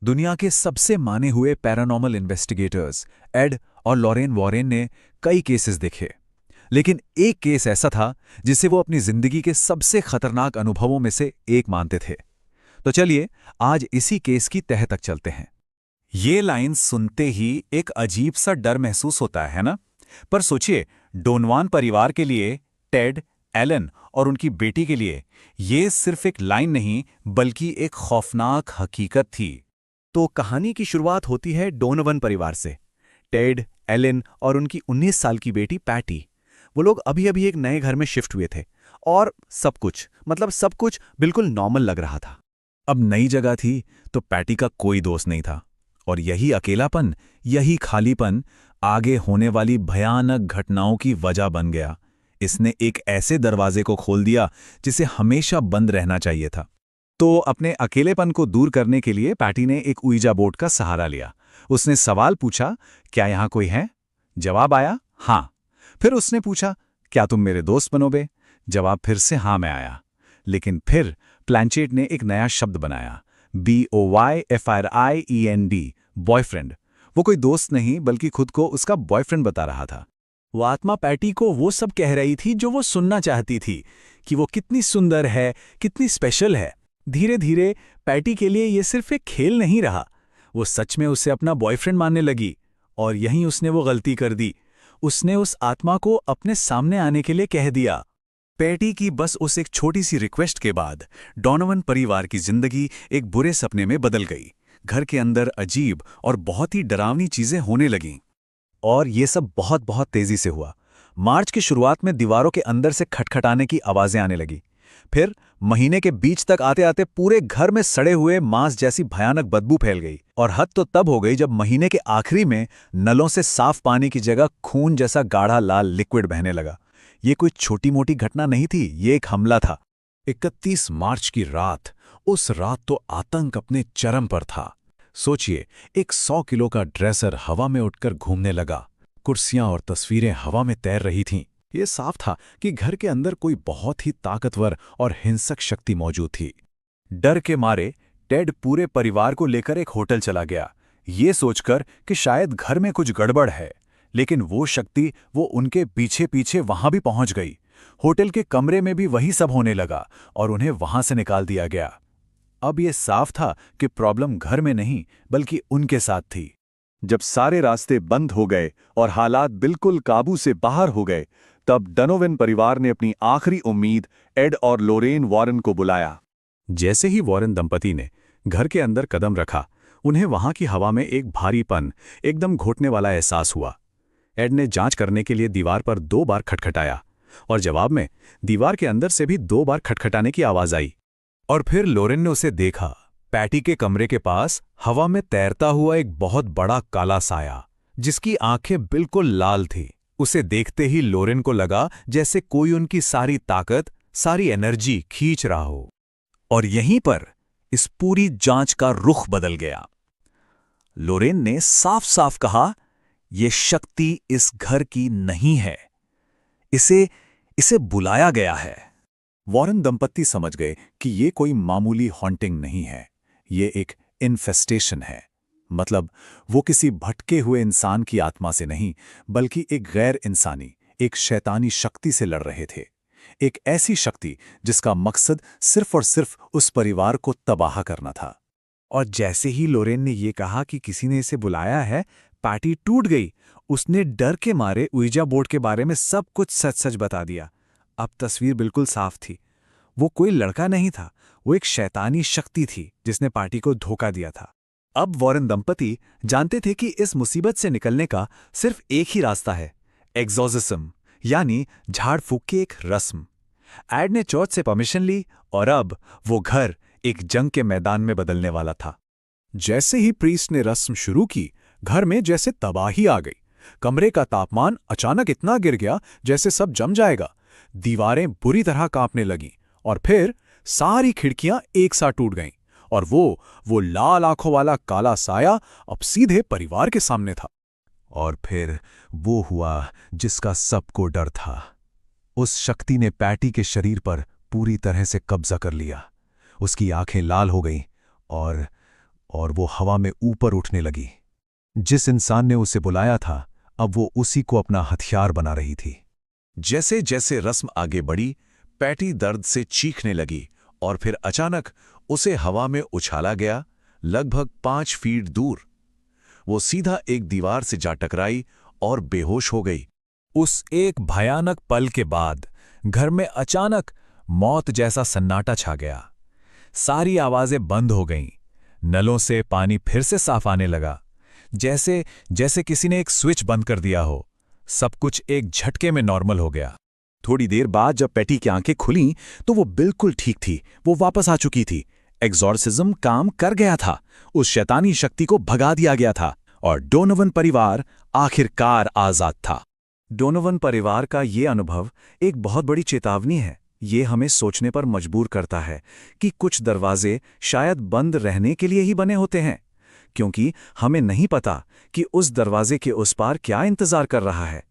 दुनिया के सबसे माने हुए पैरानॉर्मल इन्वेस्टिगेटर्स एड और लॉरेन वॉरेन ने कई केसेस देखे, लेकिन एक केस ऐसा था जिसे वो अपनी जिंदगी के सबसे खतरनाक अनुभवों में से एक मानते थे। तो चलिए आज इसी केस की तह तक चलते हैं। ये लाइन सुनते ही एक अजीब सा डर महसूस होता है ना? पर सोचिए, डोनवान परिवार के लिए, टेड, एलन और उनकी बेटी के लिए ये सिर्फ एक लाइन नहीं बल्कि एक खौफनाक हकीकत थी। तो कहानी की शुरुआत होती है डोनोवन परिवार से। टेड, एलन और उनकी 19 साल की बेटी पैटी, वो लोग अभी अभी एक नए घर में शिफ्ट हुए थे और सब कुछ बिल्कुल नॉर्मल लग रहा था। अब नई जगह थी तो पैटी का कोई दोस्त नहीं था, और यही अकेलापन, यही खालीपन आगे होने वाली भयानक घटनाओं की वजह बन गया। इसने एक ऐसे दरवाजे को खोल दिया जिसे हमेशा बंद रहना चाहिए था। तो अपने अकेलेपन को दूर करने के लिए पैटी ने एक ऊइजा बोर्ड का सहारा लिया। उसने सवाल पूछा, क्या यहां कोई है? जवाब आया, हाँ। फिर उसने पूछा, क्या तुम मेरे दोस्त बनोगे? जवाब फिर से हाँ में आया। लेकिन फिर प्लैंचेट ने एक नया शब्द बनाया, BOYFRIEND, बॉयफ्रेंड। वो कोई दोस्त नहीं बल्कि खुद को उसका बॉयफ्रेंड बता रहा था। वो आत्मा पैटी को वो सब कह रही थी जो वो सुनना चाहती थी, कि वो कितनी सुंदर है, कितनी स्पेशल है। धीरे धीरे पैटी के लिए ये सिर्फ एक खेल नहीं रहा, वो सच में उसे अपना बॉयफ्रेंड मानने लगी। और यहीं उसने वो गलती कर दी। उसने उस आत्मा को अपने सामने आने के लिए कह दिया। पैटी की बस उस एक छोटी सी रिक्वेस्ट के बाद डोनोवन परिवार की जिंदगी एक बुरे सपने में बदल गई। घर के अंदर अजीब और बहुत ही डरावनी चीजें होने लगीं। और ये सब बहुत बहुत तेजी से हुआ। मार्च की शुरुआत में दीवारों के अंदर से खटखटाने की आवाजें आने लगी। फिर महीने के बीच तक आते आते पूरे घर में सड़े हुए मांस जैसी भयानक बदबू फैल गई। और हद तो तब हो गई जब महीने के आखिरी में नलों से साफ पानी की जगह खून जैसा गाढ़ा लाल लिक्विड बहने लगा। ये कोई छोटी मोटी घटना नहीं थी, ये एक हमला था। 31 मार्च की रात, उस रात तो आतंक अपने चरम पर था। सोचिए, एक 100 किलो का ड्रेसर हवा में उठकर घूमने लगा। कुर्सियां और तस्वीरें हवा में तैर रही थीं। ये साफ था कि घर के अंदर कोई बहुत ही ताकतवर और हिंसक शक्ति मौजूद थी। डर के मारे टेड पूरे परिवार को लेकर एक होटल चला गया, ये सोचकर कि शायद घर में कुछ गड़बड़ है। लेकिन वो शक्ति वो उनके पीछे पीछे वहां भी पहुंच गई। होटल के कमरे में भी वही सब होने लगा और उन्हें वहां से निकाल दिया गया। अब ये साफ था कि प्रॉब्लम घर में नहीं बल्कि उनके साथ थी। जब सारे रास्ते बंद हो गए और हालात बिल्कुल काबू से बाहर हो गए, तब डोनोवन परिवार ने अपनी आखिरी उम्मीद एड और लोरेन वॉरेन को बुलाया। जैसे ही वॉरेन दंपति ने घर के अंदर कदम रखा, उन्हें वहां की हवा में एक भारीपन, एकदम घोटने वाला एहसास हुआ। एड ने जांच करने के लिए दीवार पर 2 बार खटखटाया और जवाब में दीवार के अंदर से भी 2 बार खटखटाने की आवाज आई। और फिर लोरेन ने उसे देखा, पैटी के कमरे के पास हवा में तैरता हुआ एक बहुत बड़ा काला साया, जिसकी आंखें बिल्कुल लाल थी। उसे देखते ही लोरेन को लगा जैसे कोई उनकी सारी ताकत, सारी एनर्जी खींच रहा हो। और यहीं पर इस पूरी जांच का रुख बदल गया। लोरेन ने साफ साफ कहा, यह शक्ति इस घर की नहीं है, इसे बुलाया गया है। वॉरेन दंपत्ति समझ गए कि यह कोई मामूली हॉन्टिंग नहीं है, यह एक इन्फेस्टेशन है। मतलब वो किसी भटके हुए इंसान की आत्मा से नहीं बल्कि एक गैर इंसानी, एक शैतानी शक्ति से लड़ रहे थे। एक ऐसी शक्ति जिसका मकसद सिर्फ और सिर्फ उस परिवार को तबाह करना था। और जैसे ही लोरेन ने ये कहा कि किसी ने इसे बुलाया है, पैटी टूट गई। उसने डर के मारे ऊइजा बोर्ड के बारे में सब कुछ सच सच बता दिया। अब तस्वीर बिल्कुल साफ थी। वो कोई लड़का नहीं था, वो एक शैतानी शक्ति थी जिसने पार्टी को धोखा दिया था। अब वॉरेन दंपति जानते थे कि इस मुसीबत से निकलने का सिर्फ एक ही रास्ता है, एक्सोर्सिज्म, यानी झाड़ फूक की एक रस्म। एड ने चर्च से परमिशन ली और अब वो घर एक जंग के मैदान में बदलने वाला था। जैसे ही प्रीस्ट ने रस्म शुरू की, घर में जैसे तबाही आ गई। कमरे का तापमान अचानक इतना गिर गया जैसे सब जम जाएगा। दीवारें बुरी तरह कांपने लगीं और फिर सारी खिड़कियां एक साथ टूट गईं और वो लाल आंखों वाला काला साया अब सीधे परिवार के सामने था। और फिर वो हुआ जिसका सबको डर था। उस शक्ति ने पैटी के शरीर पर पूरी तरह से कब्जा कर लिया। उसकी आंखें लाल हो गईं और वो हवा में ऊपर उठने लगी। जिस इंसान ने उसे बुलाया था, अब वो उसी को अपना हथियार बना रही थी। जैसे जैसे रस्म आगे बढ़ी, पैटी दर्द से चीखने लगी और फिर अचानक उसे हवा में उछाला गया, लगभग 5 फीट दूर। वो सीधा एक दीवार से जा टकराई और बेहोश हो गई। उस एक भयानक पल के बाद घर में अचानक मौत जैसा सन्नाटा छा गया। सारी आवाजें बंद हो गईं। नलों से पानी फिर से साफ आने लगा, जैसे जैसे किसी ने एक स्विच बंद कर दिया हो। सब कुछ एक झटके में नॉर्मल हो गया। थोड़ी देर बाद जब पैटी की आंखें खुलीं तो वो बिल्कुल ठीक थी। वो वापस आ चुकी थी। एग्जॉर्सिज्म काम कर गया था। उस शैतानी शक्ति को भगा दिया गया था और डोनोवन परिवार आखिरकार आजाद था। डोनोवन परिवार का ये अनुभव एक बहुत बड़ी चेतावनी है। ये हमें सोचने पर मजबूर करता है कि कुछ दरवाजे शायद बंद रहने के लिए ही बने होते हैं, क्योंकि हमें नहीं पता कि उस दरवाजे के उस पार क्या इंतजार कर रहा है।